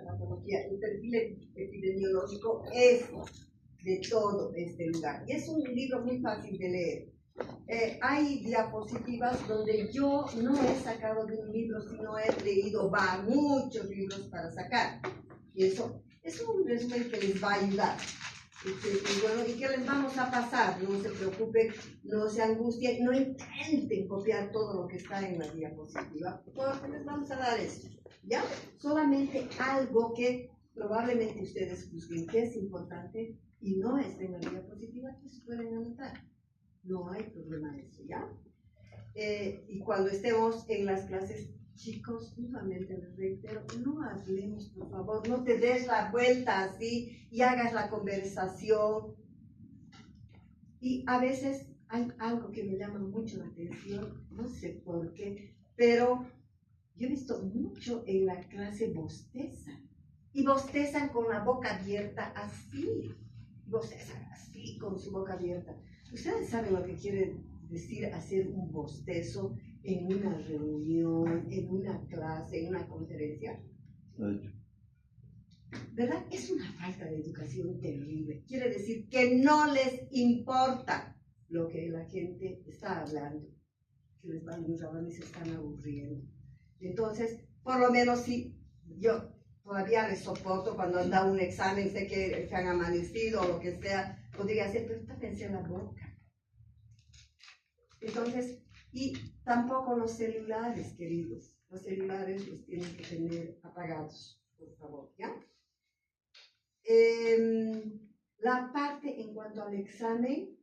la patología, el perfil epidemiológico es de todo este lugar. Y es un libro muy fácil de leer. Hay diapositivas donde yo no he sacado de un libro, sino he leído muchos libros para sacar. Y eso es un resumen que les va a ayudar. Y bueno, ¿y qué les vamos a pasar? No se preocupen, no se angustien, no intenten copiar todo lo que está en la diapositiva, porque les vamos a dar eso, ¿ya? Solamente algo que probablemente ustedes juzguen que es importante y no está en la diapositiva, que se pueden anotar. No hay problema de eso, ¿ya? Y cuando estemos en las clases, chicos, nuevamente les reitero, no hablemos, por favor, no te des la vuelta así y hagas la conversación. Y a veces hay algo que me llama mucho la atención, no sé por qué, pero yo he visto mucho en la clase bostezan. Y bostezan con la boca abierta así. Bostezan así con su boca abierta. ¿Ustedes saben lo que quiere decir hacer un bostezo en una reunión, en una clase, en una conferencia? ¿Verdad? Es una falta de educación terrible. Quiere decir que no les importa lo que la gente está hablando, que les van y se están aburriendo. Entonces, por lo menos si yo todavía les soporto cuando han dado un examen, sé que se han amanecido o lo que sea, podría ser, pero tápense en la boca. Entonces, y tampoco los celulares, queridos. Los celulares los tienen que tener apagados, por favor, ¿ya? La parte en cuanto al examen,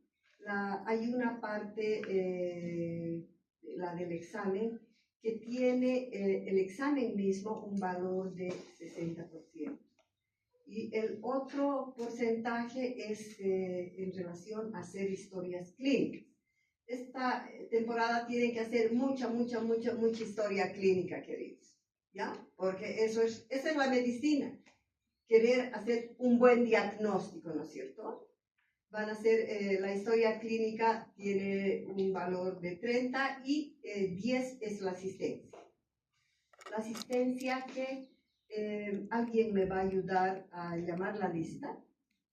hay una parte, la del examen, que tiene el examen mismo un valor de 60%. Y el otro porcentaje es en relación a hacer historias clínicas. Esta temporada tienen que hacer mucha historia clínica, queridos, ¿ya? Porque esa es la medicina. Querer hacer un buen diagnóstico, ¿no es cierto? Van a hacer, la historia clínica tiene un valor de 30 y 10 es la asistencia. La asistencia que alguien me va a ayudar a llamar la lista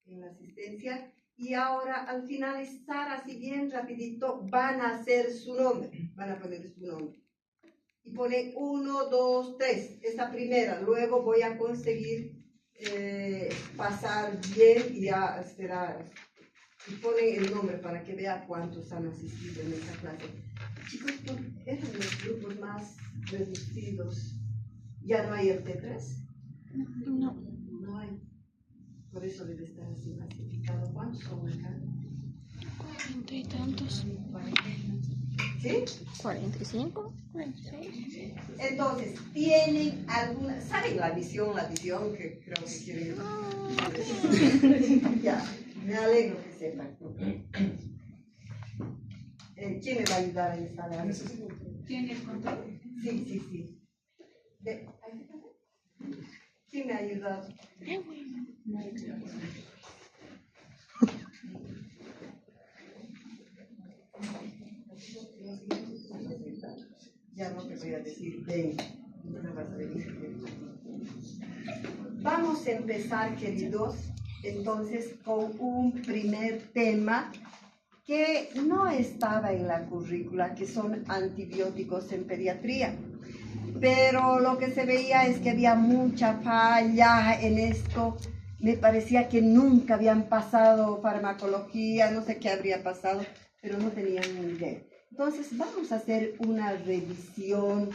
en la asistencia y ahora al finalizar así bien rapidito van a hacer su nombre, van a poner su nombre. Y pone 1, 2, 3, esta primera, luego voy a conseguir pasar bien y ya será, y ponen el nombre para que vea cuántos han asistido en esta clase. Chicos, eran los grupos más reducidos. ¿Ya no hay el T3? No. No hay. Por eso debe estar así clasificado. ¿Cuántos son acá? 40 y tantos. ¿Sí? 45, 46. Entonces, ¿tienen alguna? ¿Saben la visión que creo que quieren? Ya, me alegro que sepan. ¿Quién me va a ayudar en esta área? ¿Tiene el control? Sí. ¿Quién me ha ayudado? Ya no te voy a decir, ven, no me vas a venir. Vamos a empezar, queridos, entonces con un primer tema que no estaba en la currícula, que son antibióticos en pediatría. Pero lo que se veía es que había mucha falla en esto. Me parecía que nunca habían pasado farmacología, no sé qué habría pasado, pero no tenían ni idea. Entonces vamos a hacer una revisión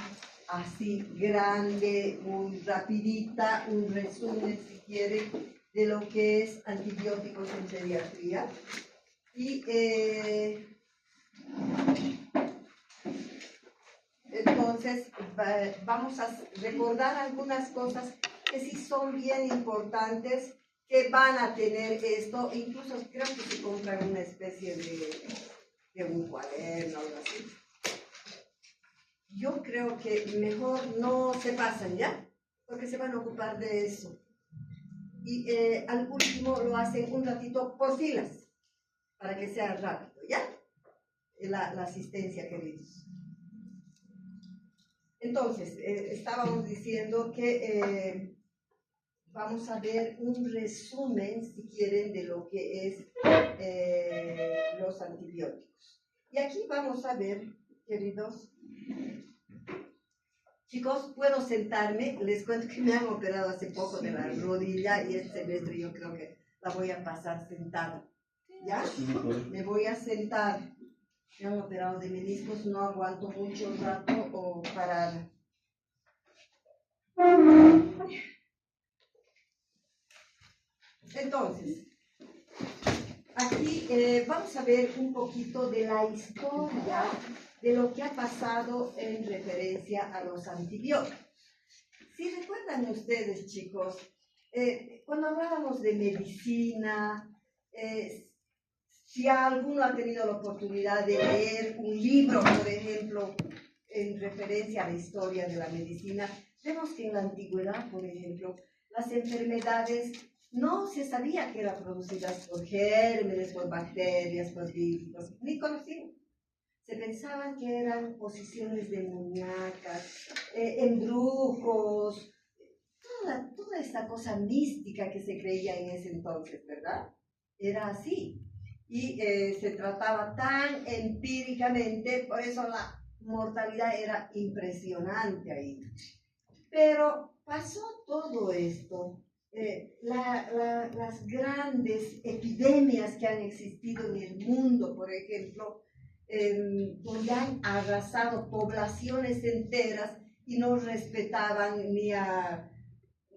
así grande, muy rapidita, un resumen si quieren de lo que es antibióticos en pediatría. Y entonces vamos a recordar algunas cosas que sí son bien importantes, que van a tener esto, incluso creo que se compran una especie de un cuaderno o algo así. Yo creo que mejor no se pasan, ¿ya? Porque se van a ocupar de eso. Y al último lo hacen un ratito por filas, para que sea rápido, ¿ya? La asistencia, queridos. Entonces, estábamos diciendo que vamos a ver un resumen, si quieren, de lo que es los antibióticos. Y aquí vamos a ver, queridos chicos, ¿puedo sentarme? Les cuento que me han operado hace poco de la rodilla y este semestre yo creo que la voy a pasar sentada. ¿Ya? Me voy a sentar. Me han operado de meniscos, no aguanto mucho rato o parar. Entonces, aquí vamos a ver un poquito de la historia de lo que ha pasado en referencia a los antibióticos. Si recuerdan ustedes, chicos, cuando hablábamos de medicina, si alguno ha tenido la oportunidad de leer un libro, por ejemplo, en referencia a la historia de la medicina, vemos que en la antigüedad, por ejemplo, las enfermedades no se sabía que eran producidas por gérmenes, por bacterias, por virus, ni conocidos. Se pensaban que eran posiciones demoníacas, embrujos, toda esta cosa mística que se creía en ese entonces, ¿verdad? Era así. Y se trataba tan empíricamente, por eso la mortalidad era impresionante ahí. Pero pasó todo esto. Las grandes epidemias que han existido en el mundo, por ejemplo, donde han arrasado poblaciones enteras y no respetaban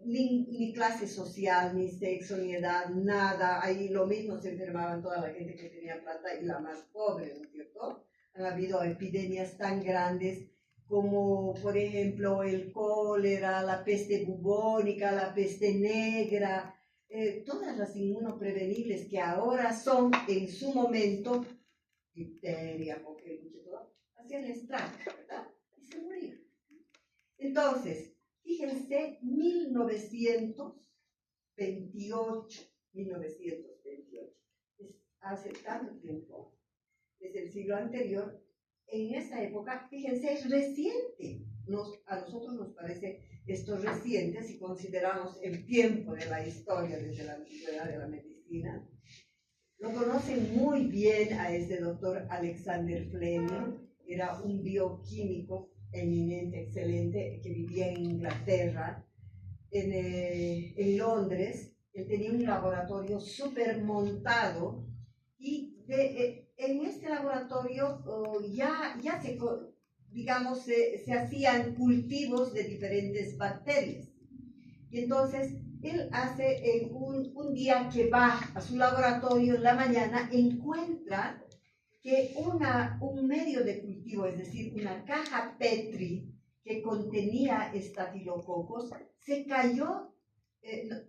ni clase social, ni sexo, ni edad, nada. Ahí lo mismo se enfermaban toda la gente que tenía plata y la más pobre, ¿no es cierto? Han habido epidemias tan grandes como, por ejemplo, el cólera, la peste bubónica, la peste negra, todas las inmunoprevenibles que ahora son, en su momento, difteria, coqueluche, todo, hacían estrago, ¿verdad? Y se morían. Entonces, fíjense, 1928, es hace tanto tiempo, es el siglo anterior. En esa época, fíjense, es reciente. A nosotros nos parece esto reciente si consideramos el tiempo de la historia desde la antigüedad de la medicina. Lo conocen muy bien a este doctor Alexander Fleming, era un bioquímico eminente, excelente, que vivía en Inglaterra, en Londres. Él tenía un laboratorio súper montado y en este laboratorio se hacían cultivos de diferentes bacterias. Y entonces él hace un día que va a su laboratorio en la mañana, encuentra que un medio de cultivo, es decir, una caja Petri que contenía estafilococos, se cayó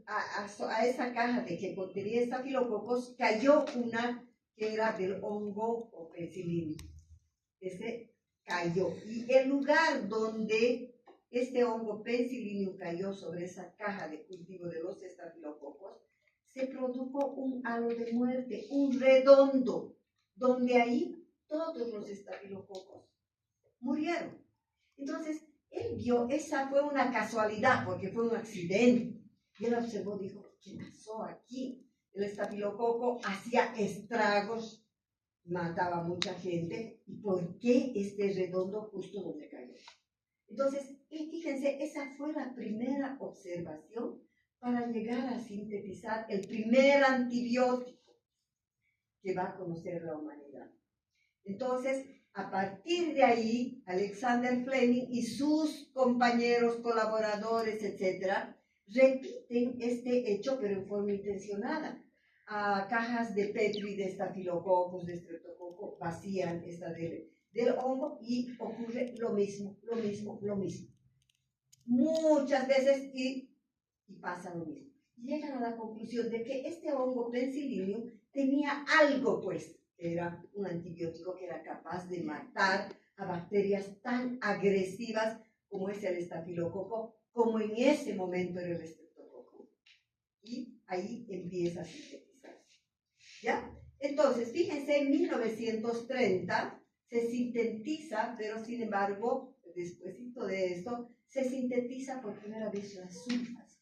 a esa caja que contenía estafilococos, cayó una que era del hongo o penicillium. Ese cayó. Y el lugar donde este hongo penicillium cayó sobre esa caja de cultivo de los estafilococos, se produjo un halo de muerte, un redondo, donde ahí todos los estafilococos murieron. Entonces, él vio, esa fue una casualidad, porque fue un accidente. Y él observó, dijo, ¿qué pasó aquí? El estafilococo hacía estragos, mataba a mucha gente. ¿Y por qué este redondo justo donde cayó? Entonces, fíjense, esa fue la primera observación para llegar a sintetizar el primer antibiótico que va a conocer la humanidad. Entonces, a partir de ahí, Alexander Fleming y sus compañeros, colaboradores, etcétera, repiten este hecho, pero en forma intencionada. A cajas de Petri de estafilococos, de estreptococo, vacían esta del hongo y ocurre lo mismo. Muchas veces y pasa lo mismo. Llegan a la conclusión de que este hongo Penicillium tenía algo, pues, era un antibiótico que era capaz de matar a bacterias tan agresivas como es el estafilococo, como en ese momento era el estreptococo. Y ahí empieza a sintetizarse. ¿Ya? Entonces, fíjense, en 1930 se sintetiza, pero sin embargo, despuésito de esto, se sintetiza por primera vez las sulfas.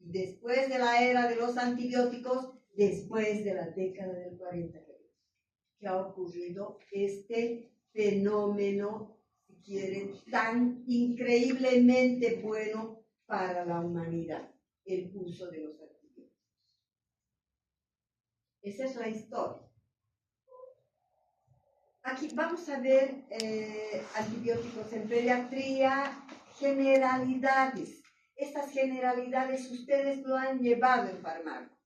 Y después de la era de los antibióticos, después de la década del 40, que ha ocurrido este fenómeno, si quieren, tan increíblemente bueno para la humanidad, el uso de los antibióticos. Esa es la historia. Aquí vamos a ver antibióticos en pediatría, generalidades. Estas generalidades ustedes lo han llevado en farmacia,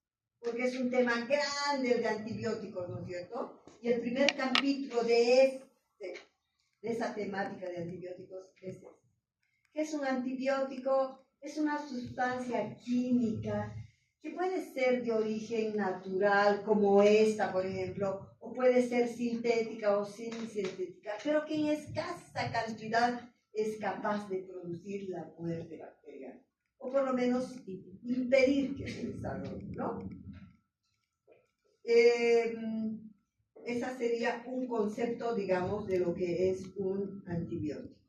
porque es un tema grande el de antibióticos, ¿no es cierto? Y el primer capítulo de esa temática de antibióticos es este. ¿Qué es un antibiótico? Es una sustancia química que puede ser de origen natural, como esta, por ejemplo, o puede ser sintética o semisintética, pero que en escasa cantidad es capaz de producir la muerte bacteriana, o por lo menos impedir que se desarrolle, ¿no? Ese sería un concepto, digamos, de lo que es un antibiótico.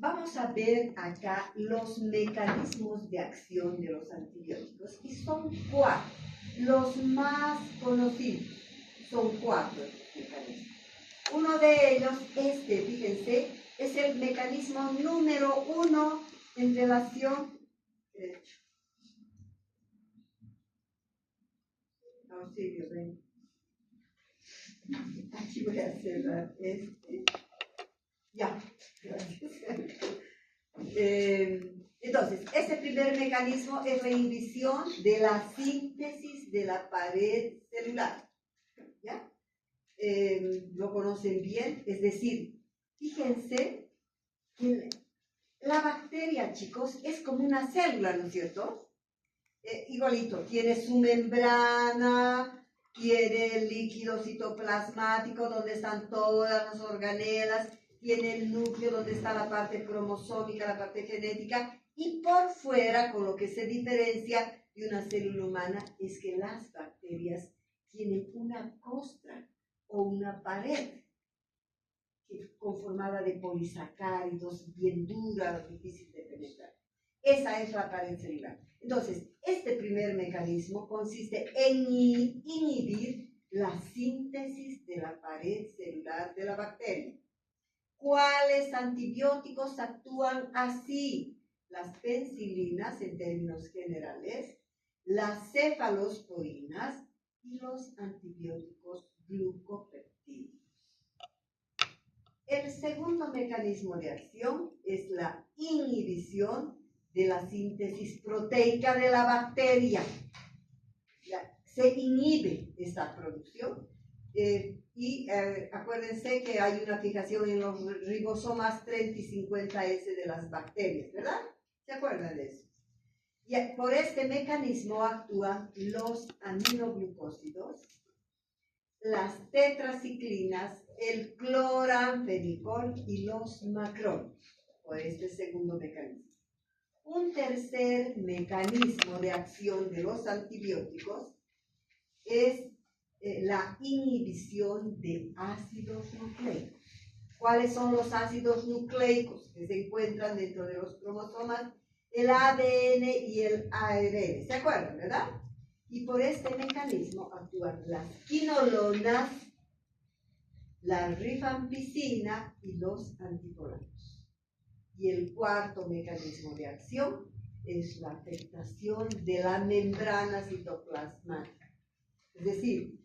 Vamos a ver acá los mecanismos de acción de los antibióticos, y son 4. Los más conocidos son 4 mecanismos. Uno de ellos, fíjense, es el mecanismo número 1 en relación. Auxilio, ven. Aquí voy a cerrar Ya, gracias. Entonces, este primer mecanismo es la inhibición de la síntesis de la pared celular. ¿Ya? Lo conocen bien, es decir, fíjense que la bacteria, chicos, es como una célula, ¿no es cierto? Igualito, tiene su membrana, tiene el líquido citoplasmático donde están todas las organelas, tiene el núcleo donde está la parte cromosómica, la parte genética, y por fuera, con lo que se diferencia de una célula humana, es que las bacterias tienen una costra o una pared conformada de polisacáridos, bien dura, difícil de penetrar. Esa es la pared celular. Entonces, este primer mecanismo consiste en inhibir la síntesis de la pared celular de la bacteria. ¿Cuáles antibióticos actúan así? Las penicilinas, en términos generales, las cefalosporinas y los antibióticos glucopeptídicos. El segundo mecanismo de acción es la inhibición de la síntesis proteica de la bacteria. Se inhibe esta producción acuérdense que hay una fijación en los ribosomas 30 y 50S de las bacterias, ¿verdad? ¿Se acuerdan de eso? Y por este mecanismo actúan los aminoglucósidos, las tetraciclinas, el cloranfenicol y los macrólidos, por este segundo mecanismo. Un tercer mecanismo de acción de los antibióticos es la inhibición de ácidos nucleicos. ¿Cuáles son los ácidos nucleicos que se encuentran dentro de los cromosomas? El ADN y el ARN. ¿Se acuerdan, verdad? Y por este mecanismo actúan las quinolonas, la rifampicina y los anticolanos. Y el cuarto mecanismo de acción es la afectación de la membrana citoplasmática. Es decir,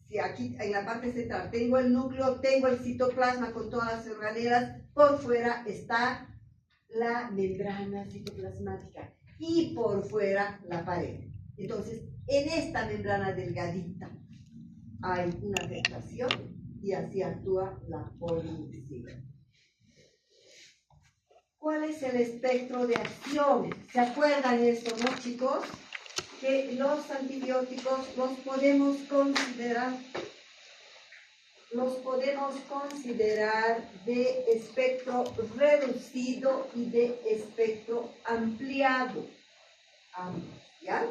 si aquí en la parte central tengo el núcleo, tengo el citoplasma con todas las organelas, por fuera está la membrana citoplasmática y por fuera la pared. Entonces, en esta membrana delgadita hay una afectación y así actúa la polimixina. ¿Cuál es el espectro de acción? ¿Se acuerdan esto, no, chicos? Que los antibióticos los podemos considerar de espectro reducido y de espectro ampliado, ambos, ¿ya?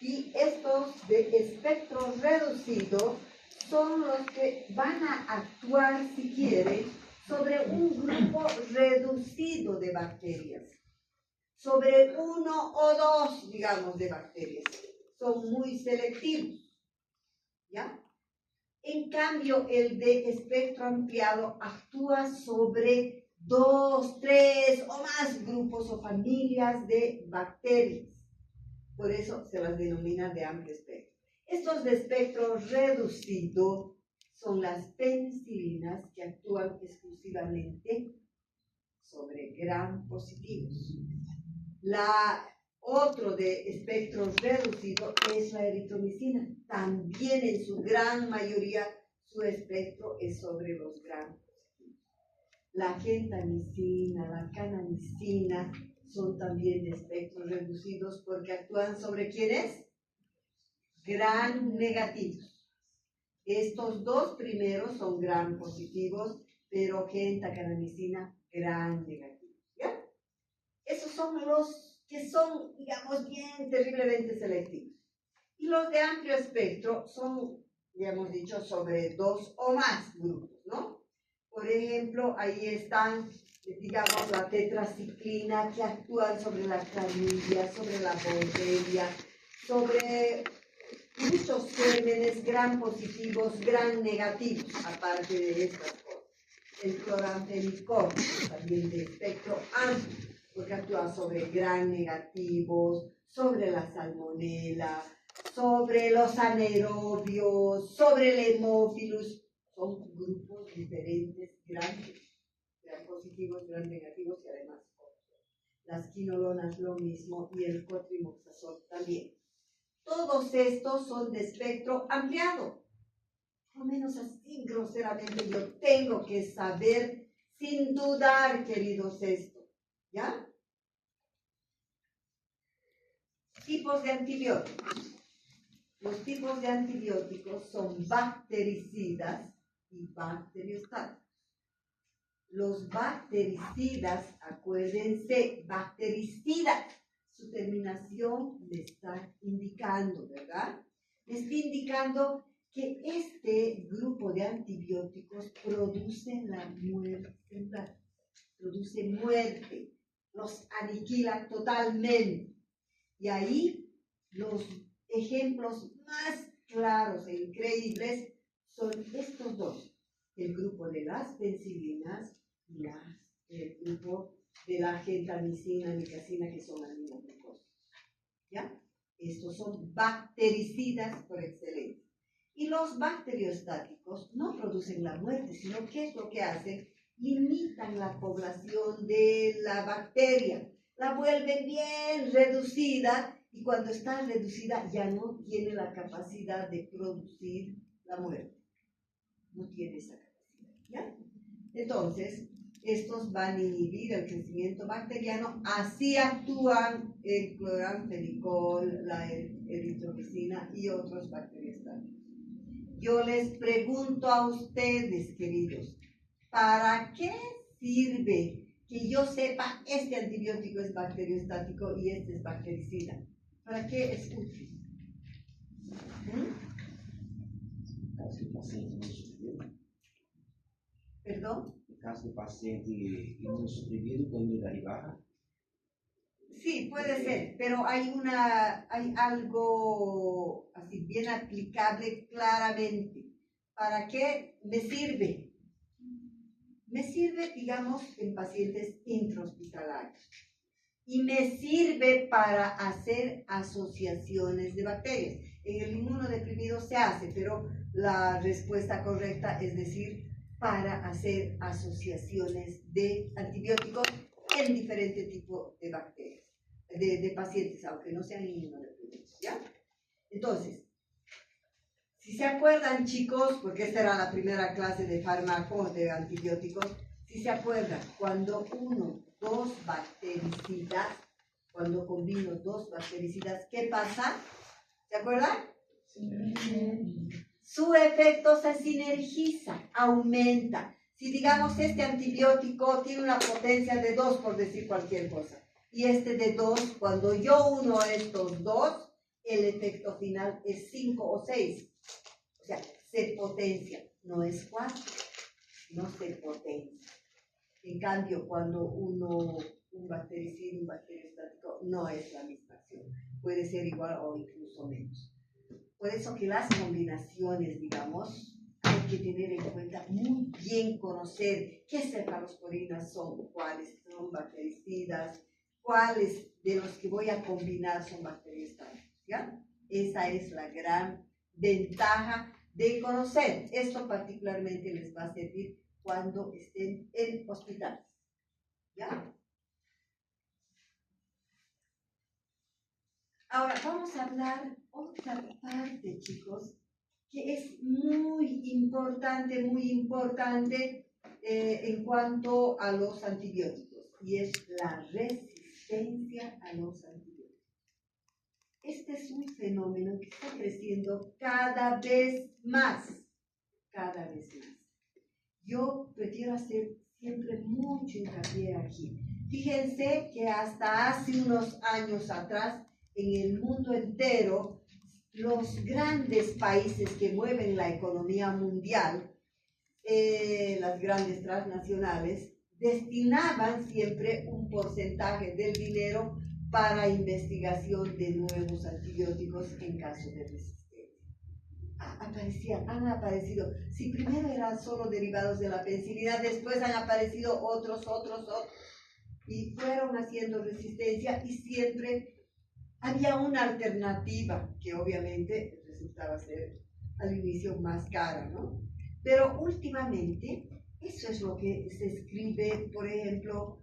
Y estos de espectro reducido son los que van a actuar, si quieren, sobre un grupo reducido de bacterias, sobre uno o dos, digamos, de bacterias. Son muy selectivos, ¿ya? En cambio, el de espectro ampliado actúa sobre 2, 3 o más grupos o familias de bacterias. Por eso se las denomina de amplio espectro. Estos de espectro reducido son las penicilinas que actúan exclusivamente sobre gram positivos. Otro de espectro reducido es la eritromicina. También en su gran mayoría su espectro es sobre los gram positivos. La gentamicina, la kanamicina son también de espectros reducidos porque actúan sobre ¿quiénes? Gram negativos. Estos dos primeros son gram positivos, pero kanamicina gram negativos. ¿Ya? Esos son los que son, digamos, bien terriblemente selectivos. Y los de amplio espectro son, ya hemos dicho, sobre 2 o más grupos, ¿no? Por ejemplo, ahí están, digamos, la tetraciclina que actúan sobre la clamidia, sobre la borrelia, sobre muchos gérmenes gram positivos, gram negativos, aparte de estas cosas. El cloranfenicol, también de espectro amplio, porque actúa sobre gram negativos, sobre la salmonela, sobre los anaerobios, sobre el hemófilus. Son grupos diferentes, gram positivos, gram negativos y además las quinolonas lo mismo y el cotrimoxazol también. Todos estos son de espectro ampliado. Por lo menos así groseramente yo tengo que saber sin dudar, queridos, esto. ¿Ya? Tipos de antibióticos. Los tipos de antibióticos son bactericidas y bacteriostáticos. Los bactericidas, acuérdense, bactericida, su terminación me está indicando, ¿verdad? Me está indicando que este grupo de antibióticos produce la muerte, produce muerte, los aniquila totalmente. Y ahí los ejemplos más claros e increíbles son estos dos, el grupo de las penicilinas y el grupo de la gentamicina, micacina, que son aminoglucosas. ¿Ya? Estos son bactericidas por excelencia. Y los bacteriostáticos no producen la muerte, sino que es lo que hacen, limitan la población de la bacteria, la vuelven bien reducida y cuando está reducida ya no tiene la capacidad de producir la muerte. No tiene esa capacidad, ¿ya? Entonces, estos van a inhibir el crecimiento bacteriano, así actúan el cloranfenicol, la eritromicina y otros bacteriostáticos. Yo les pregunto a ustedes, queridos, ¿para qué sirve que yo sepa este antibiótico es bacteriostático y este es bactericida? ¿Para qué es útil? ¿Perdón? En caso de paciente inmunosuprimido con inmunidad baja. Sí, puede ser, pero hay algo así bien aplicable claramente. ¿Para qué me sirve? Me sirve, digamos, en pacientes intrahospitalarios. Y me sirve para hacer asociaciones de bacterias. En el inmunodeprimido se hace, pero la respuesta correcta es decir, para hacer asociaciones de antibióticos en diferentes tipos de bacterias, de pacientes, aunque no sean inmunodeprimidos, ¿ya? Entonces, si se acuerdan, chicos, porque esta era la primera clase de fármacos, de antibióticos, si se acuerdan, cuando dos bactericidas, cuando combino dos bactericidas, ¿qué pasa? ¿Se acuerdan? Sí. Su efecto se sinergiza, aumenta. Si digamos este antibiótico tiene una potencia de 2, por decir cualquier cosa, y este de 2, cuando yo uno estos dos, el efecto final es 5 o 6. O sea, se potencia, no es 4, no se potencia. En cambio, cuando un bactericida, un bacteriostático, no es la misma acción, puede ser igual o incluso menos. Por eso que las combinaciones, digamos, hay que tener en cuenta muy bien, conocer qué cefalosporinas son, cuáles son bactericidas, cuáles de los que voy a combinar son bacteriostáticos, ¿ya? Esa es la gran ventaja de conocer. Esto particularmente les va a servir cuando estén en hospitales, ¿ya? Ahora vamos a hablar otra parte, chicos, que es muy importante en cuanto a los antibióticos, y es la resistencia a los antibióticos. Este es un fenómeno que está creciendo cada vez más. Yo prefiero hacer siempre mucho hincapié aquí. Fíjense que hasta hace unos años atrás, en el mundo entero, los grandes países que mueven la economía mundial, las grandes transnacionales, destinaban siempre un porcentaje del dinero para investigación de nuevos antibióticos en caso de resistencia. Han aparecido, si primero eran solo derivados de la penicilina, después han aparecido otros, y fueron haciendo resistencia, y siempre había una alternativa que obviamente resultaba ser al inicio más cara, ¿no? Pero últimamente, eso es lo que se escribe, por ejemplo,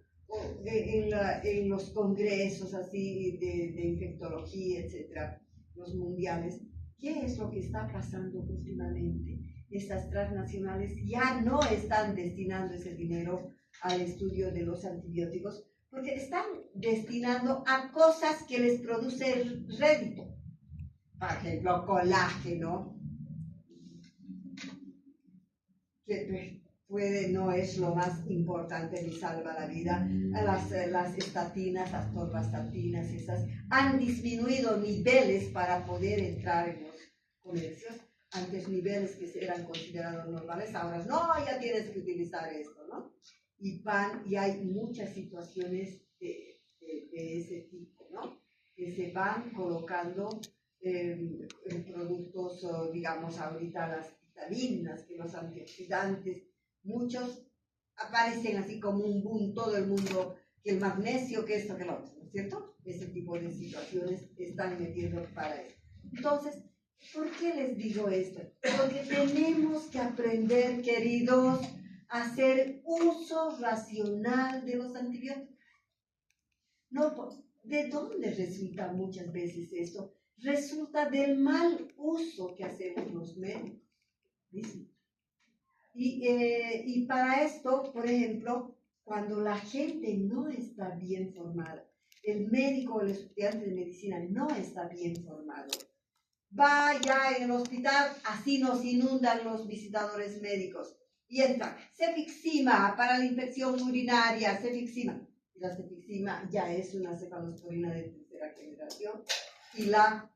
en los congresos así de infectología, etcétera, los mundiales. ¿Qué es lo que está pasando últimamente? Estas transnacionales ya no están destinando ese dinero al estudio de los antibióticos, porque están destinando a cosas que les producen rédito. Por ejemplo, colágeno, que no es lo más importante ni salva la vida. Las estatinas, las torvastatinas, esas han disminuido niveles para poder entrar en los comercios. Antes niveles que eran considerados normales, ahora no, ya tienes que utilizar esto, ¿no? Y hay muchas situaciones de ese tipo, ¿no? Que se van colocando en productos, digamos, ahorita las vitaminas, que los antioxidantes, muchos aparecen así como un boom, todo el mundo, que el magnesio, que esto, que lo otro, ¿no es cierto? Ese tipo de situaciones están metiendo para eso. Entonces, ¿por qué les digo esto? Porque tenemos que aprender, queridos, a hacer uso racional de los antibióticos. No, ¿de dónde resulta muchas veces esto? Resulta del mal uso que hacemos los médicos. ¿Viste? Y para esto, por ejemplo, cuando la gente no está bien formada, el médico o el estudiante de medicina no está bien formado, vaya en el hospital, así nos inundan los visitadores médicos. Y entra cefixima para la infección urinaria, cefixima. La cefixima ya es una cefalosporina de tercera generación, y la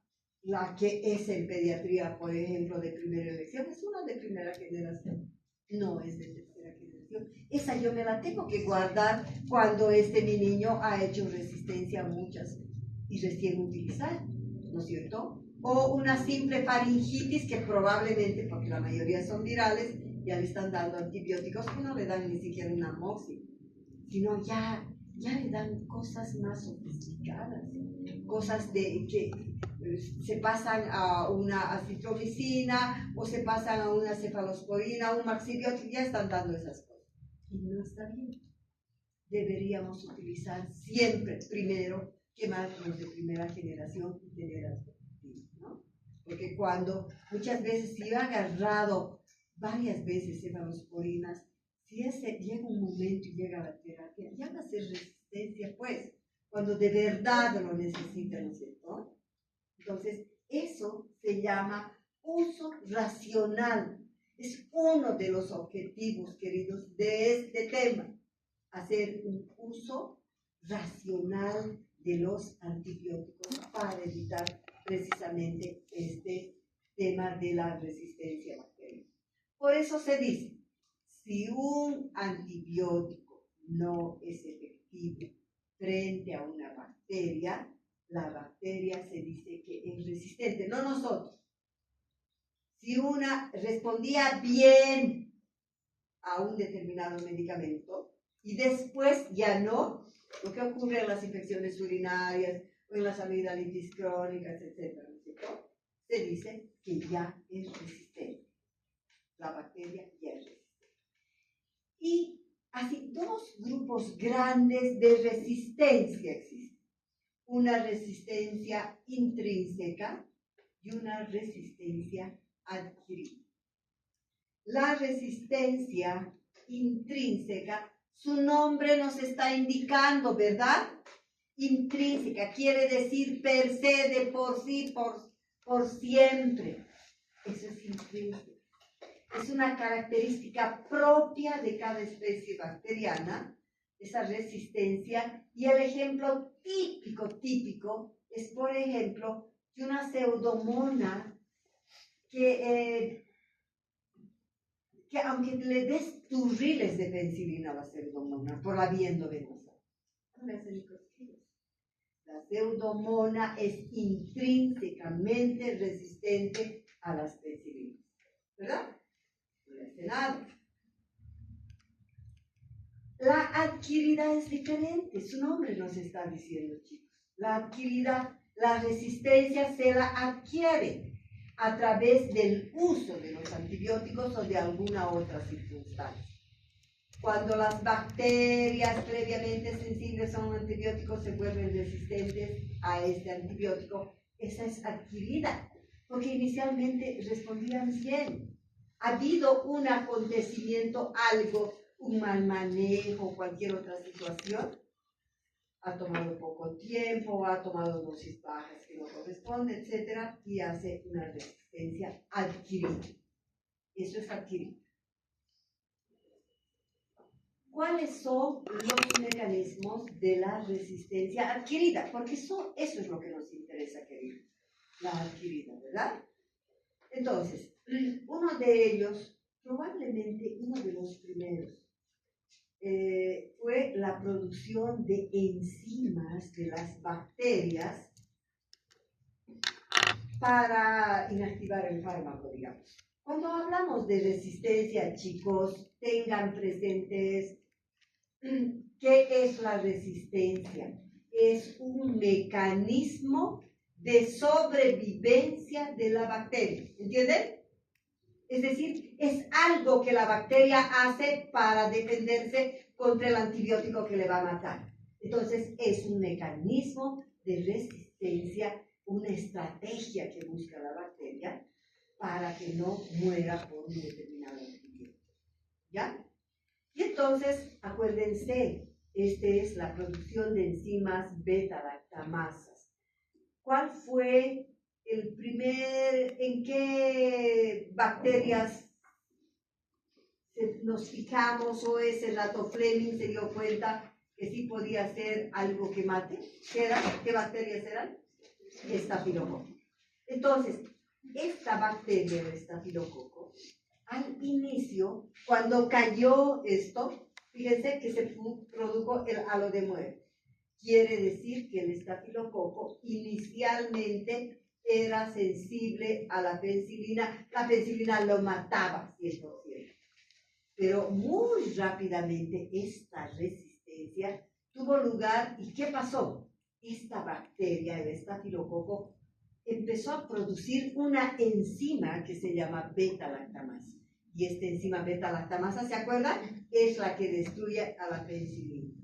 que es en pediatría, por ejemplo, de primera elección, es una de primera generación, no es de tercera generación. Esa yo me la tengo que guardar cuando mi niño ha hecho resistencia a muchas y recién utilizar, ¿no es cierto? O una simple faringitis que probablemente, porque la mayoría son virales, ya le están dando antibióticos que no le dan ni siquiera una amoxicilina, sino ya le dan cosas más sofisticadas, cosas que se pasan a una acitromicina o se pasan a una cefalosporina, un maxibiótico, ya están dando esas cosas. Y no está bien. Deberíamos utilizar siempre primero quemar los de primera generación y tener alternativas, ¿no? Porque cuando muchas veces si he agarrado varias veces cefalosporinas, si llega un momento y llega la terapia, ya va a ser resistencia, pues, cuando de verdad lo necesitan, ¿no es cierto? Entonces, eso se llama uso racional. Es uno de los objetivos, queridos, de este tema. Hacer un uso racional de los antibióticos para evitar precisamente tema de la resistencia bacteriana. Por eso se dice, si un antibiótico no es efectivo frente a una bacteria, la bacteria se dice que es resistente, no nosotros. Si una respondía bien a un determinado medicamento y después ya no, lo que ocurre en las infecciones urinarias o en las amigdalitis crónicas, etc., se dice que ya es resistente. La bacteria ya es resistente. Y así, dos grupos grandes de resistencia existen. Una resistencia intrínseca y una resistencia adquirida. La resistencia intrínseca, su nombre nos está indicando, ¿verdad? Intrínseca quiere decir per se, de por sí, por siempre. Eso es intrínseco. Es una característica propia de cada especie bacteriana, esa resistencia. Y el ejemplo típico es, por ejemplo, de una pseudomonas que aunque le des turriles de penicilina a la pseudomonas por la vía endovenosa, no le hace ni cosquillas. La pseudomonas es intrínsecamente resistente a las penicilinas, ¿verdad? No le hace nada. La adquirida es diferente, su nombre nos está diciendo, chicos. La adquirida, la resistencia se la adquiere a través del uso de los antibióticos o de alguna otra circunstancia. Cuando las bacterias previamente sensibles a un antibiótico se vuelven resistentes a este antibiótico, esa es adquirida, porque inicialmente respondían bien. Ha habido un acontecimiento, algo, un mal manejo, cualquier otra situación, ha tomado poco tiempo, ha tomado dosis bajas que no corresponden, etc., y hace una resistencia adquirida. Eso es adquirido. ¿Cuáles son los mecanismos de la resistencia adquirida? Porque eso es lo que nos interesa, queridos, la adquirida, ¿verdad? Entonces, uno de ellos, probablemente uno de los primeros, fue la producción de enzimas de las bacterias para inactivar el fármaco, digamos. Cuando hablamos de resistencia, chicos, tengan presentes qué es la resistencia. Es un mecanismo de sobrevivencia de la bacteria, ¿entienden? Es decir, es algo que la bacteria hace para defenderse contra el antibiótico que le va a matar. Entonces, es un mecanismo de resistencia, una estrategia que busca la bacteria para que no muera por un determinado antibiótico. ¿Ya? Y entonces, acuérdense, esta es la producción de enzimas beta-lactamasas. ¿Cuál fue el primer, en qué bacterias nos fijamos, o ese rato Fleming se dio cuenta que sí podía ser algo que mate? ¿Qué bacterias eran? Estafilococo. Entonces, esta bacteria, el estafilococo, al inicio, cuando cayó esto, fíjense que se produjo el halo de muerte. Quiere decir que el estafilococo inicialmente era sensible a la penicilina lo mataba 100%. Pero muy rápidamente esta resistencia tuvo lugar. ¿Y qué pasó? Esta bacteria, el estafilococo, empezó a producir una enzima que se llama beta-lactamasa. Y esta enzima beta-lactamasa, ¿se acuerdan? Es la que destruye a la penicilina.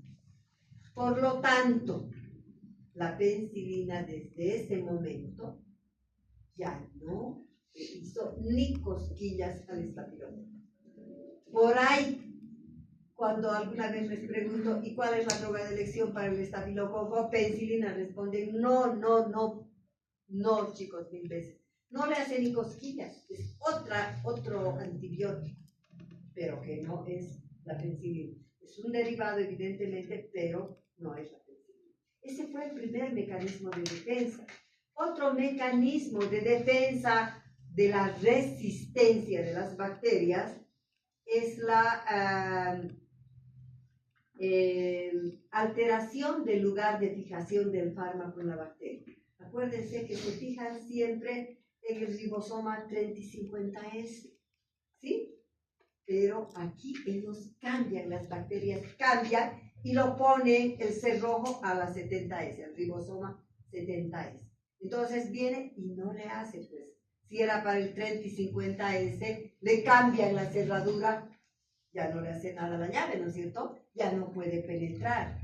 Por lo tanto, la penicilina desde ese momento ya no le hizo ni cosquillas al estafilococo. Por ahí, cuando alguna vez les pregunto, ¿y cuál es la droga de elección para el estafilococo? Penicilina, responden, no, chicos, 1000 veces. No le hace ni cosquillas, es otro antibiótico, pero que no es la penicilina. Es un derivado, evidentemente, pero no es la penicilina. Ese fue el primer mecanismo de defensa. Otro mecanismo de defensa de la resistencia de las bacterias es la alteración del lugar de fijación del fármaco en la bacteria. Acuérdense que se fijan siempre en el ribosoma 30 y 50S, ¿sí? Pero aquí ellos cambian, las bacterias cambian y lo ponen el cerrojo a la 70S, el ribosoma 70S. Entonces viene y no le hace, pues, si era para el 30 y 50S, le cambian la cerradura, ya no le hace nada a la llave, ¿no es cierto? Ya no puede penetrar.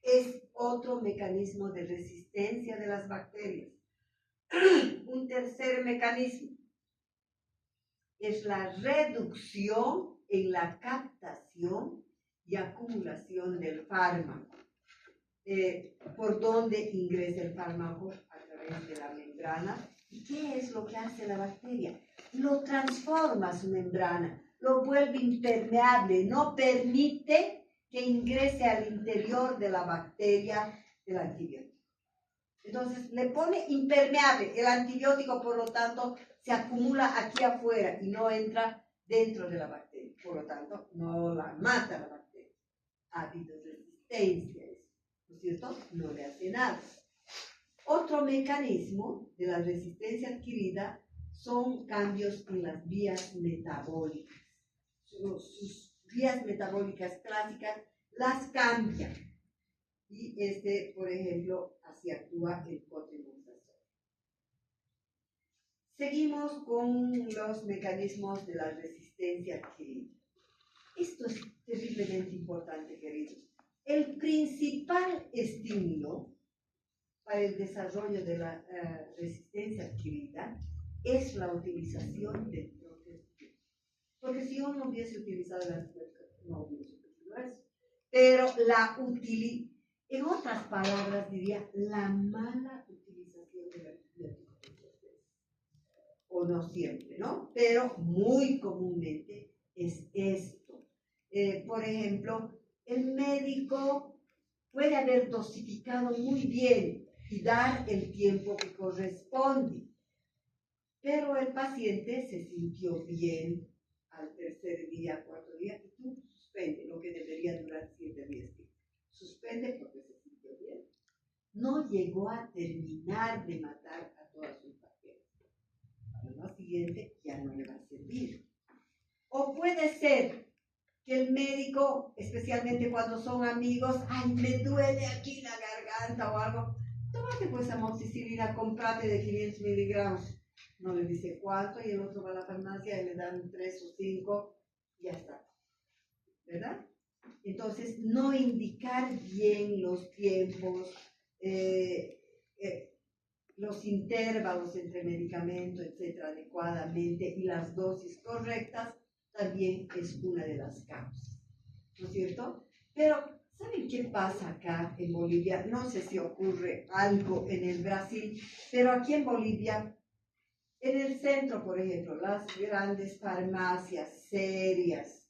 Es otro mecanismo de resistencia de las bacterias. Un tercer mecanismo es la reducción en la captación y acumulación del fármaco. Por dónde ingresa el fármaco, a través de la membrana. ¿Y qué es lo que hace la bacteria? Lo transforma su membrana, lo vuelve impermeable, no permite que ingrese al interior de la bacteria el antibiótico. Entonces le pone impermeable, el antibiótico por lo tanto se acumula aquí afuera y no entra dentro de la bacteria, por lo tanto no la mata la bacteria. Ha habido resistencia, ¿no es cierto? No le hace nada. Otro mecanismo de la resistencia adquirida son cambios en las vías metabólicas. Sus vías metabólicas clásicas las cambian. Y por ejemplo, así actúa el cotrimazol. Seguimos con los mecanismos de la resistencia adquirida. Esto es terriblemente importante, queridos. El principal estímulo para el desarrollo de la resistencia adquirida es la utilización del proteótipo. Porque si yo no hubiese utilizado el antibiótico, no hubiese utilizado eso. Pero en otras palabras diría, la mala utilización del antibiótico. O no siempre, ¿no? Pero muy comúnmente es esto. Por ejemplo, el médico puede haber dosificado muy bien y dar el tiempo que corresponde. Pero el paciente se sintió bien al tercer día, cuarto día, y tú suspende lo que debería durar 7 días. Suspende porque se sintió bien. No llegó a terminar de matar a todas sus bacterias. Al día siguiente ya no le va a servir. O puede ser que el médico, especialmente cuando son amigos, ay, me duele aquí la garganta o algo, tómate pues amoxicilina, comprate de 500 miligramos. No le dice cuánto y el otro va a la farmacia y le dan 3 o 5 y ya está. ¿Verdad? Entonces, no indicar bien los tiempos, los intervalos entre medicamento, etcétera, adecuadamente y las dosis correctas también es una de las causas. ¿No es cierto? Pero, ¿saben qué pasa acá en Bolivia? No sé si ocurre algo en el Brasil, pero aquí en Bolivia, en el centro, por ejemplo, las grandes farmacias serias,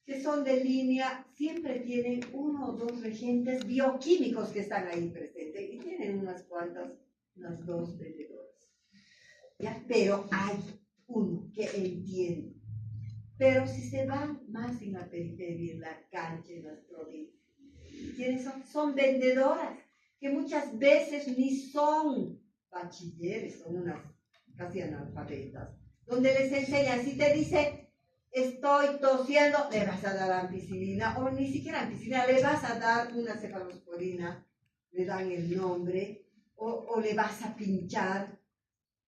que son de línea, siempre tienen 1 o 2 regentes bioquímicos que están ahí presentes y tienen unas 2 vendedoras. ¿Ya? Pero hay uno que entiende. Pero si se van más en la periferia, en la cancha, en las provincias, ¿quiénes son? Son vendedoras que muchas veces ni son bachilleres, son unas casi analfabetas, donde les enseñan, si te dice estoy tosiendo, le vas a dar ampicilina, o ni siquiera ampicilina, le vas a dar una cefalosporina, le dan el nombre, o le vas a pinchar,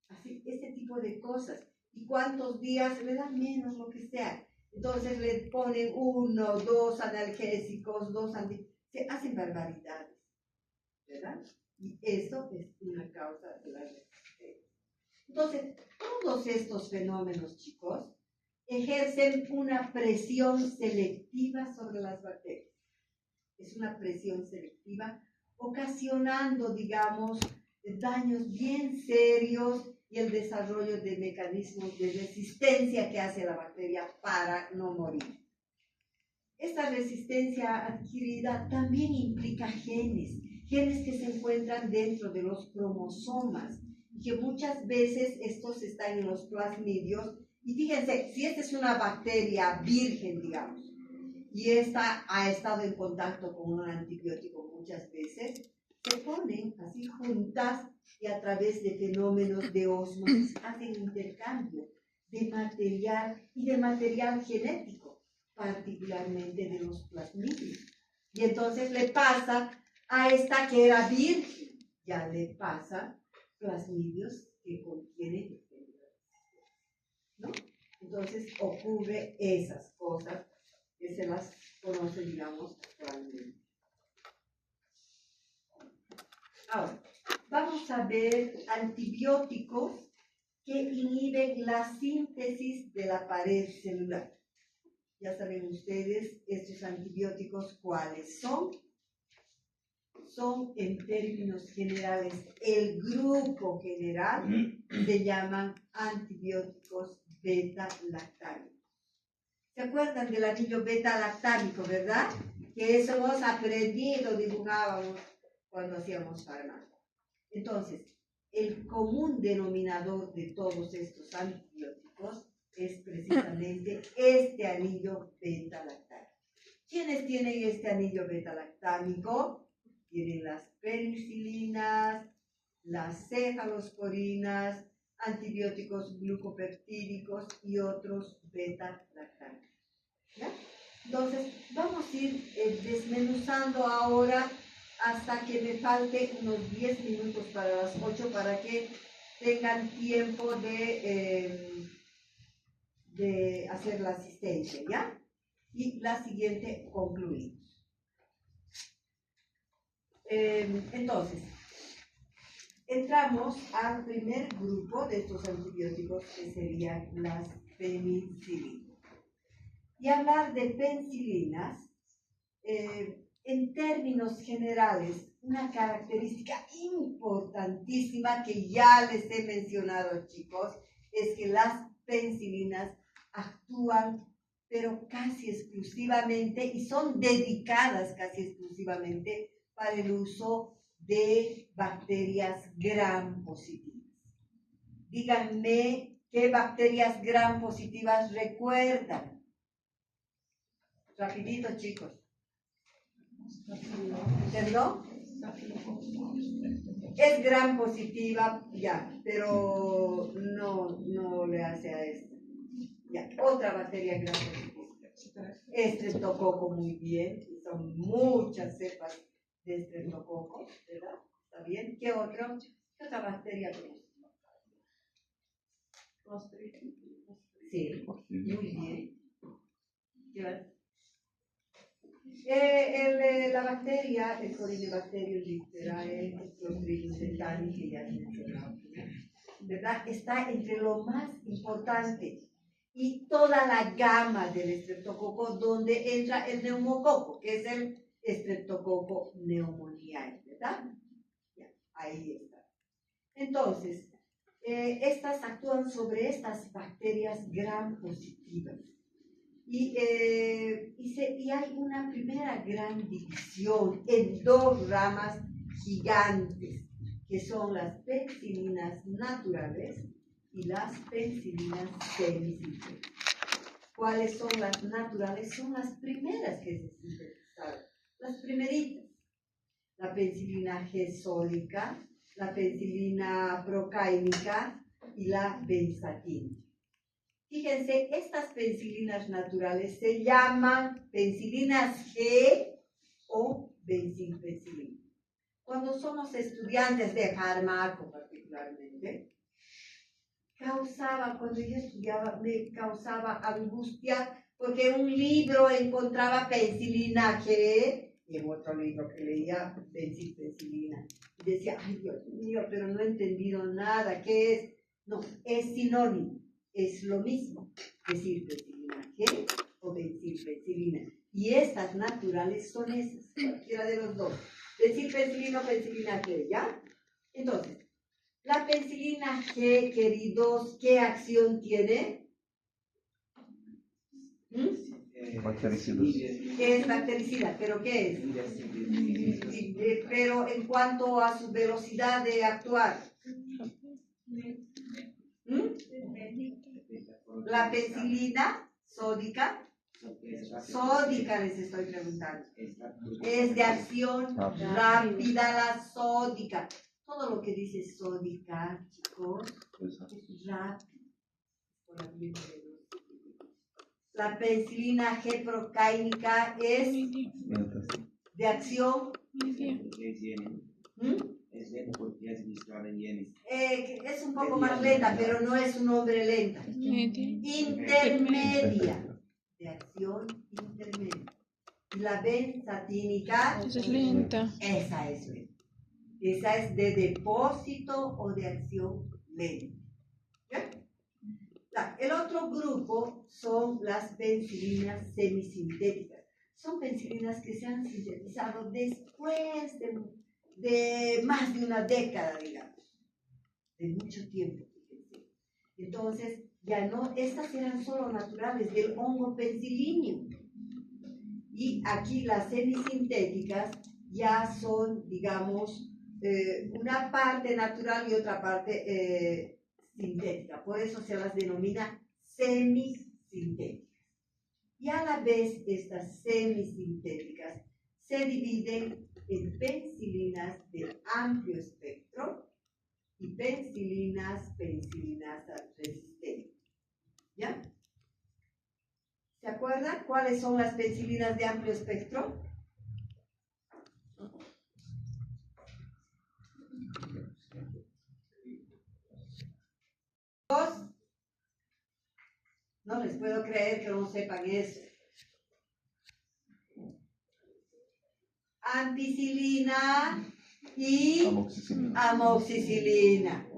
así, ese tipo de cosas. ¿Y cuántos días? Le dan menos, lo que sea. Entonces le ponen 1, 2 analgésicos, 2 se hacen barbaridades, ¿verdad? Y eso es una causa de la resistencia. Entonces, todos estos fenómenos, chicos, ejercen una presión selectiva sobre las bacterias. Es una presión selectiva ocasionando, digamos, daños bien serios y el desarrollo de mecanismos de resistencia que hace la bacteria para no morir. Esta resistencia adquirida también implica genes que se encuentran dentro de los cromosomas que muchas veces estos están en los plasmidios. Y fíjense, si esta es una bacteria virgen, digamos, y esta ha estado en contacto con un antibiótico muchas veces, se ponen así juntas y a través de fenómenos de ósmosis hacen intercambio de material y de material genético, particularmente de los plasmidios. Y entonces le pasa a esta que era virgen, ya le pasa plasmidios que contienen, ¿no? Entonces ocurre esas cosas que se las conoce, digamos, actualmente. Ahora, vamos a ver antibióticos que inhiben la síntesis de la pared celular. Ya saben ustedes estos antibióticos cuáles son. Son en términos generales, el grupo general se llaman antibióticos beta-lactámicos. ¿Se acuerdan del anillo beta-lactámico, verdad? Que eso hemos aprendido, dibujábamos cuando hacíamos farmacia. Entonces, el común denominador de todos estos antibióticos es precisamente este anillo beta-lactámico. ¿Quiénes tienen este anillo beta-lactámico? Tienen las penicilinas, las cefalosporinas, antibióticos glucopeptídicos y otros beta-lactámicos. Entonces, vamos a ir desmenuzando ahora hasta que me falte unos 10 minutos para las 8 para que tengan tiempo de hacer la asistencia, ¿ya? Y la siguiente concluimos. Entonces, entramos al primer grupo de estos antibióticos que serían las penicilinas. Y hablar de penicilinas, en términos generales, una característica importantísima que ya les he mencionado, chicos, es que las penicilinas actúan, pero casi exclusivamente, y son dedicadas casi exclusivamente para el uso de bacterias gram positivas. Díganme qué bacterias gram positivas recuerdan. Rapidito, chicos. ¿Perdón? Es gram positiva, ya, pero no le hace a esta. Ya, otra bacteria gram positiva. Estreptococo, muy bien, son muchas cepas de estreptococo, ¿verdad? ¿Está bien? ¿Qué otra bacteria tenemos? Sí, muy bien. ¿Qué más? La bacteria, el Corynebacterium litterae, el Clostridium tetani, que ya he mencionado, ¿verdad? Está entre lo más importante. Y toda la gama del estreptococo, donde entra el neumococo, que es el Streptococcus pneumoniae, ¿verdad? Ya, ahí está. Entonces, estas actúan sobre estas bacterias gram positivas. Y hay una primera gran división en dos ramas gigantes, que son las penicilinas naturales y las penicilinas semisintéticas. ¿Cuáles son las naturales? Son las primeras que se sintetizaron, las primeritas. La penicilina gesólica, la penicilina procáinica y la benzatina. Fíjense, estas penicilinas naturales se llaman penicilinas G o benzilpenicilina. Cuando somos estudiantes de farmaco particularmente, cuando yo estudiaba, me causaba angustia porque en un libro encontraba penicilina G y en otro libro que leía benzilpenicilina. Y decía, ay Dios mío, pero no he entendido nada, ¿qué es? No, es sinónimo. Es lo mismo, decir penicilina G o benzilpenicilina. Y estas naturales son esas, cualquiera de los dos. Benzilpenicilina o penicilina G, ¿ya? Entonces, la penicilina G, queridos, ¿qué acción tiene? Bactericida. Es bactericida, ¿pero qué es? Pero en cuanto a su velocidad de actuar, La penicilina sódica, sódica les estoy preguntando. Es de acción rápida la sódica. Todo lo que dice sódica, chicos, es rápido. La penicilina G procáinica es de acción. Es un poco más lenta, pero no es un hombre lenta. Intermedia. De acción intermedia. Y la benzatínica. Esa es lenta. Esa es lenta. Esa es de depósito o de acción lenta. ¿Ya? El otro grupo son las penicilinas semisintéticas. Son penicilinas que se han sintetizado después de más de una década, digamos, de mucho tiempo. Entonces, ya no, estas eran solo naturales del hongo Penicillium. Y aquí las semisintéticas ya son, digamos, una parte natural y otra parte sintética. Por eso se las denomina semisintéticas. Y a la vez estas semisintéticas se dividen en penicilinas de amplio espectro y penicilinas resistentes. ¿Ya? ¿Se acuerdan cuáles son las penicilinas de amplio espectro? No les puedo creer que no sepan eso. Ampicilina y amoxicilina.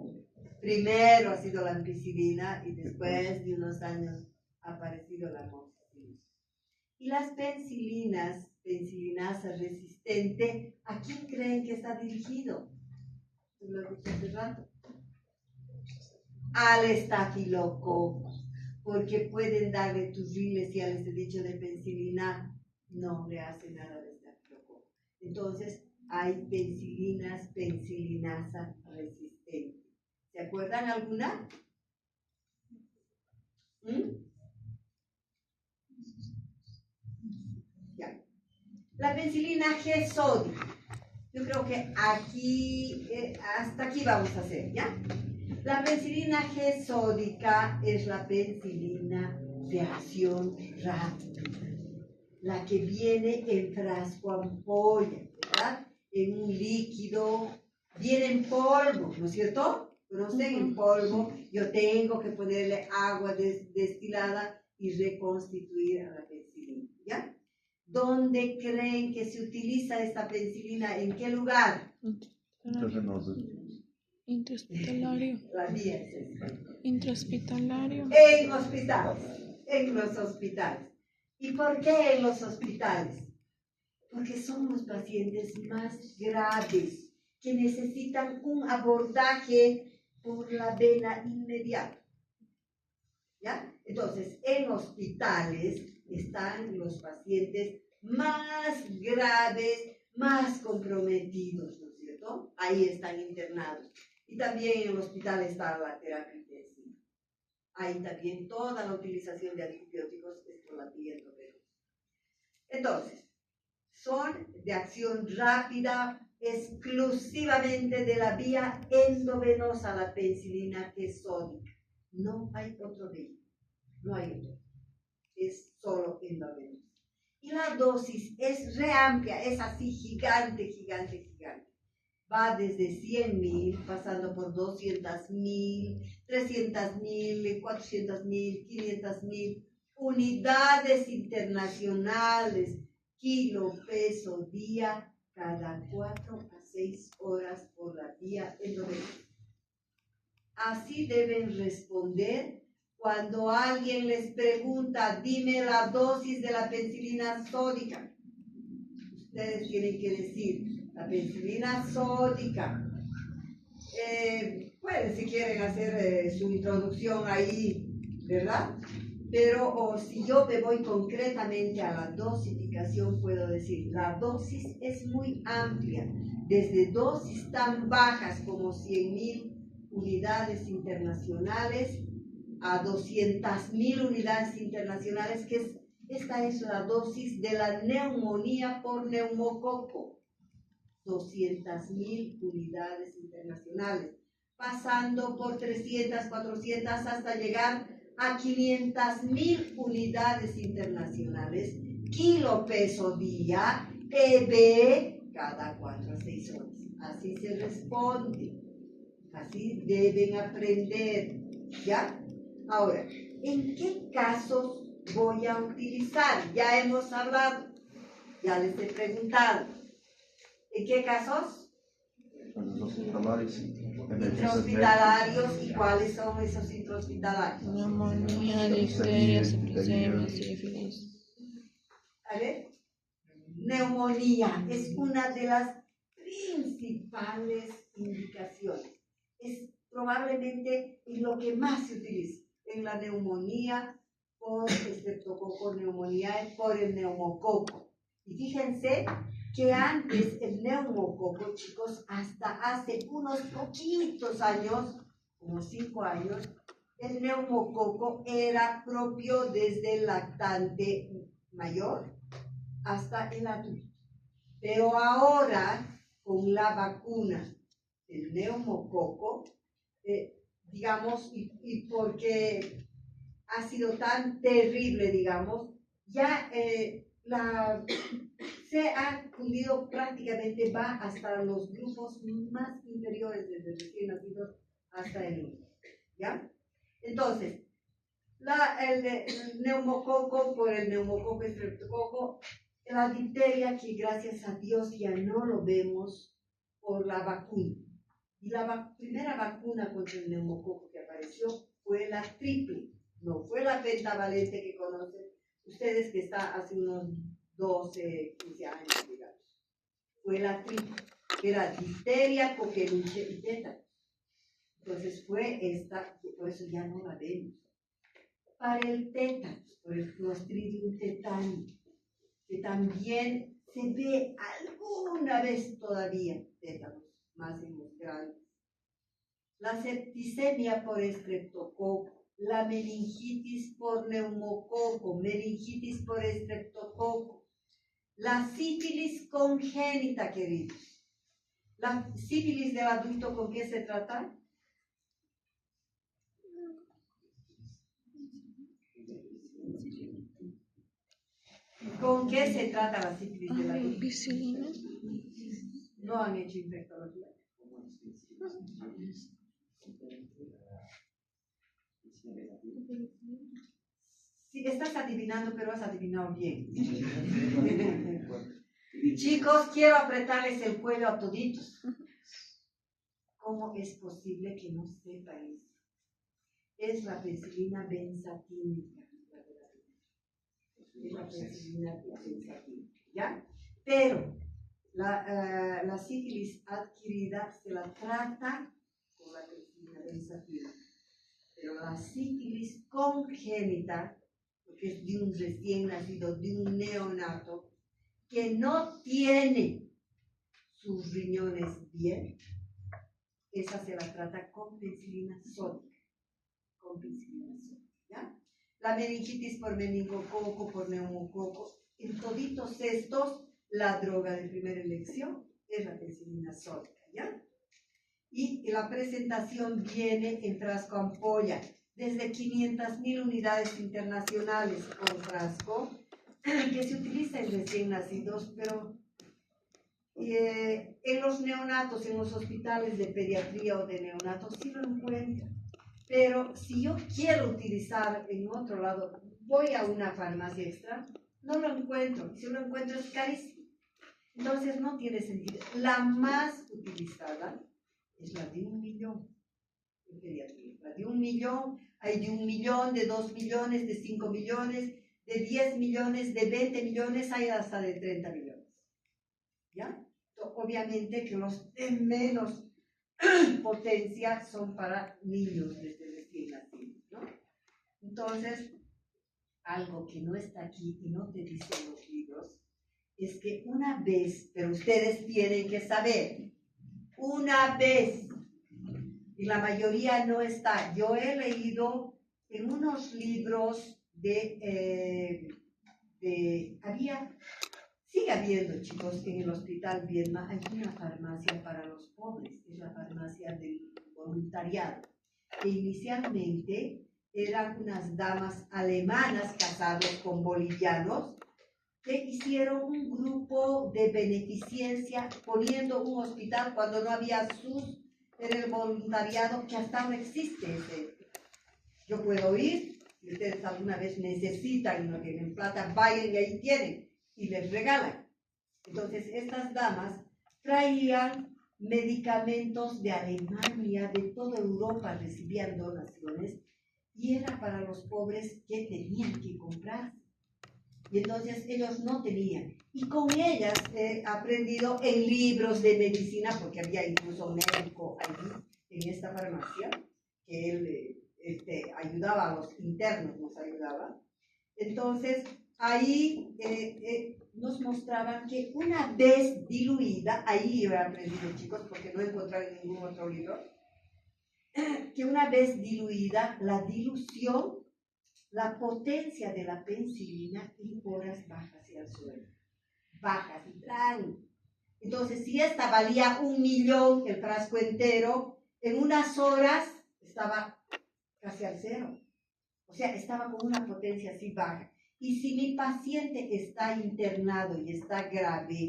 Primero ha sido la ampicilina y después de unos años ha aparecido la amoxicilina. Y las penicillinasa resistente, ¿a quién creen que está dirigido? Lo he dicho hace rato. Al estafilococo, porque pueden darle turriles y ya les he dicho de penicilina, no le hace nada de estafilococo. Entonces, hay penicillinasa resistente. ¿Se acuerdan alguna? Ya. La penicilina G sódica. Yo creo que aquí, hasta aquí vamos a hacer, ¿ya? La penicilina G sódica es la penicilina de acción rápida, la que viene en frasco ampolla, ¿verdad? En un líquido, viene en polvo, ¿no es cierto? ¿Conocen en polvo? Yo tengo que ponerle agua destilada y reconstituir a la penicilina, ¿ya? ¿Dónde creen que se utiliza esta penicilina? ¿En qué lugar? Intrahospitalario. La vía es esta. Intrahospitalario. En hospitales, en los hospitales. ¿Y por qué en los hospitales? Porque son los pacientes más graves que necesitan un abordaje por la vena inmediata. ¿Ya? Entonces, en hospitales están los pacientes más graves, más comprometidos, ¿no es cierto? Ahí están internados. Y también en el hospital está la terapia intensiva. Ahí también toda la utilización de antibióticos es por la vía endovenosa. Entonces, son de acción rápida exclusivamente de la vía endovenosa la penicilina que es sódica. No hay otro de ellos. No hay otro. Es solo endovenosa. Y la dosis es re amplia, es así gigante, gigante, gigante. Va desde 100.000, pasando por 200.000, 300.000, 400.000, 500.000 unidades internacionales, kilo, peso, día, cada 4 a 6 horas por la vía endovenosa. Así deben responder cuando alguien les pregunta, dime la dosis de la penicilina sódica. Ustedes tienen que decir, la penicilina sódica. Pueden, si quieren, hacer su introducción ahí, ¿verdad? Pero si yo me voy concretamente a la dosificación, puedo decir, la dosis es muy amplia, desde dosis tan bajas como 100.000 unidades internacionales a 200.000 unidades internacionales, esta es la dosis de la neumonía por neumococo. 200.000 unidades internacionales, pasando por 300, 400, hasta llegar a 500.000 unidades internacionales, kilo peso día, EB cada 4 a 6 horas. Así se responde, así deben aprender, ¿ya? Ahora, ¿en qué casos voy a utilizar? Ya hemos hablado, ya les he preguntado. ¿En qué casos? Los hospitalarios. Intrahospitalarios. ¿Y cuáles son esos intrahospitalarios? Neumonía, difteria, septicemia, sífilis. A ver, neumonía es una de las principales indicaciones. Es probablemente lo que más se utiliza en la neumonía por estreptococo, neumonía por el neumococo. Y fíjense que antes el neumococo, chicos, hasta hace unos poquitos años, unos 5 años, el neumococo era propio desde el lactante mayor hasta el adulto. Pero ahora, con la vacuna del neumococo, digamos, y porque ha sido tan terrible, digamos, ya se ha cundido prácticamente, va hasta los grupos más inferiores, desde recién nacidos hasta el niño, ¿ya? Entonces, el neumococo por el neumococo estreptococo, la difteria, que gracias a Dios ya no lo vemos por la vacuna. Y la primera vacuna contra el neumococo que apareció fue la triple, no fue la pentavalente que conocen ustedes, que está hace unos 12, 15 años, digamos. Fue la triple, que era difteria, coqueluche y tétano. Entonces fue esta, por eso ya no la vemos. Para el tétano, por el Clostridium tetani, que también se ve alguna vez todavía tétanos más en los grandes. La septicemia por estreptococo, la meningitis por neumococo, meningitis por estreptococo, la sífilis congénita, queridos. La sífilis del adulto, ¿con qué se trata? ¿Con qué se trata la sífilis del adulto? Ampicilina. No han hecho infectología. Si estás adivinando, pero has adivinado bien. Chicos, quiero apretarles el cuello a toditos. ¿Cómo es posible que no sepan eso? Es la penicilina benzatínica. Es la penicilina benzatínica, ¿ya? Pero la sífilis adquirida se la trata con la penicilina benzatínica. Pero la sífilis congénita, porque es de un recién nacido, de un neonato, que no tiene sus riñones bien, esa se la trata con penicilina sódica. Con penicilina sódica, ¿ya? La meningitis por meningococo, por neumococo, en toditos estos, la droga de primera elección es la penicilina sódica, ¿ya? Y la presentación viene en frasco ampolla, desde 500.000 unidades internacionales por frasco, que se utiliza en recién nacidos, pero en los neonatos, en los hospitales de pediatría o de neonatos, sí lo encuentro. Pero si yo quiero utilizar en otro lado, voy a una farmacia extra, no lo encuentro. Si lo encuentro es carísimo. Entonces no tiene sentido. La más utilizada es la de 1 millón en pediatría. La de 1 millón, hay de 1 millón, de 2 millones, de 5 millones, de 10 millones, de 20 millones, hay hasta de 30 millones. ¿Ya? Obviamente que los de menos potencia son para niños desde recién nacidos, ¿no? Entonces, algo que no está aquí y no te dicen los libros, es que una vez, pero ustedes tienen que saber, una vez, y la mayoría no está, yo he leído en unos libros sigue habiendo, chicos, en el Hospital Viedma hay una farmacia para los pobres, es la farmacia del voluntariado, que inicialmente eran unas damas alemanas casadas con bolivianos, que hicieron un grupo de beneficencia poniendo un hospital cuando no había SUS en el voluntariado, que hasta ahora existe ese. Yo puedo ir, si ustedes alguna vez necesitan y no tienen plata, vayan y ahí tienen, y les regalan. Entonces, estas damas traían medicamentos de Alemania, de toda Europa, recibían donaciones, y era para los pobres que tenían que comprar. Y entonces ellos no tenían. Y con ellas he aprendido en libros de medicina, porque había incluso un médico allí en esta farmacia, que él ayudaba a los internos, nos ayudaba. Entonces, ahí nos mostraban que una vez diluida, ahí yo he aprendido, chicos, porque no he encontrado en ningún otro libro, que una vez diluida, la dilución, la potencia de la penicilina en horas baja hacia el suelo. Bajas y traen. Entonces, si esta valía 1 millón, el frasco entero, en unas horas estaba casi al cero. O sea, estaba con una potencia así baja. Y si mi paciente está internado y está grave,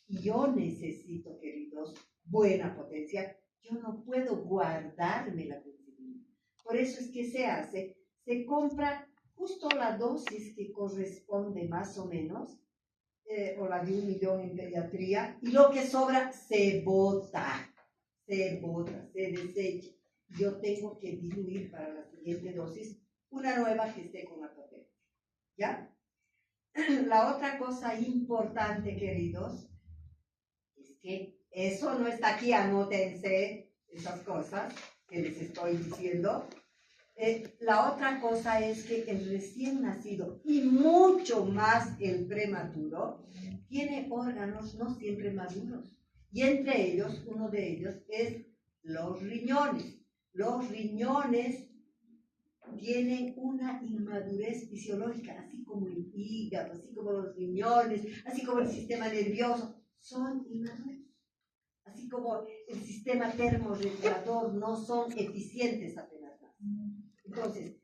y yo necesito, queridos, buena potencia, yo no puedo guardarme la penicilina. Por eso es que se compra justo la dosis que corresponde más o menos, o la de 1 millón en pediatría, y lo que sobra se bota, se desecha. Yo tengo que diluir para la siguiente dosis una nueva que esté con la potencia. ¿Ya? La otra cosa importante, queridos, es que eso no está aquí, anótense esas cosas que les estoy diciendo. La otra cosa es que el recién nacido y mucho más el prematuro tiene órganos no siempre maduros. Y entre ellos, uno de ellos es los riñones. Los riñones tienen una inmadurez fisiológica, así como el hígado, así como los riñones, así como el sistema nervioso, son inmaduros. Así como el sistema termorregulador no son eficientes apenas más. Entonces,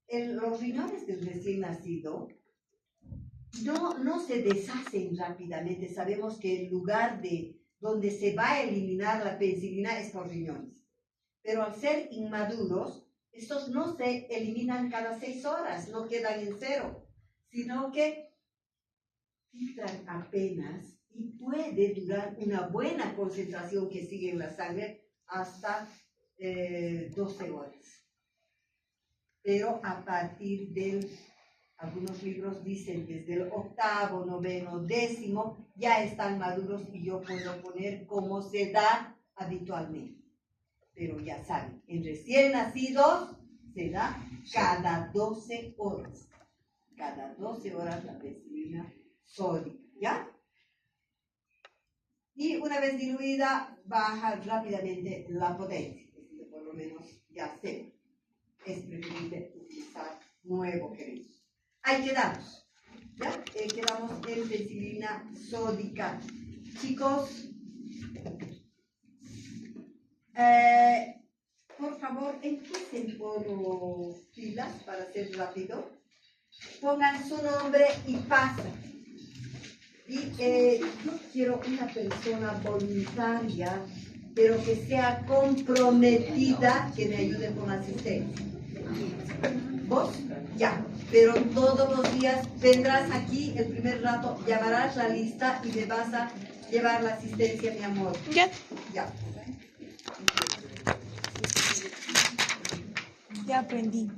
los riñones del recién nacido no se deshacen rápidamente. Sabemos que el lugar donde se va a eliminar la penicilina es por riñones. Pero al ser inmaduros, estos no se eliminan cada 6 horas, no quedan en cero, sino que filtran apenas y puede durar una buena concentración que sigue en la sangre hasta 12 horas. Pero a partir algunos libros dicen desde el 8º, 9º, 10º, ya están maduros y yo puedo poner como se da habitualmente. Pero ya saben, en recién nacidos se da cada 12 horas. Cada 12 horas la penicilina sódica, ¿ya? Y una vez diluida, baja rápidamente la potencia. Por lo menos ya sé. Es preferible utilizar nuevo, queridos. Ahí quedamos. ¿Ya? Quedamos en penicilina sódica. Chicos, por favor, empiecen por filas para ser rápido. Pongan su nombre y pasen. Y yo quiero una persona voluntaria, pero que sea comprometida, que me ayude con la asistencia. ¿Vos? Ya. Pero todos los días vendrás aquí el primer rato, llamarás la lista y me vas a llevar la asistencia, mi amor. Ya. Ya. Ya aprendí.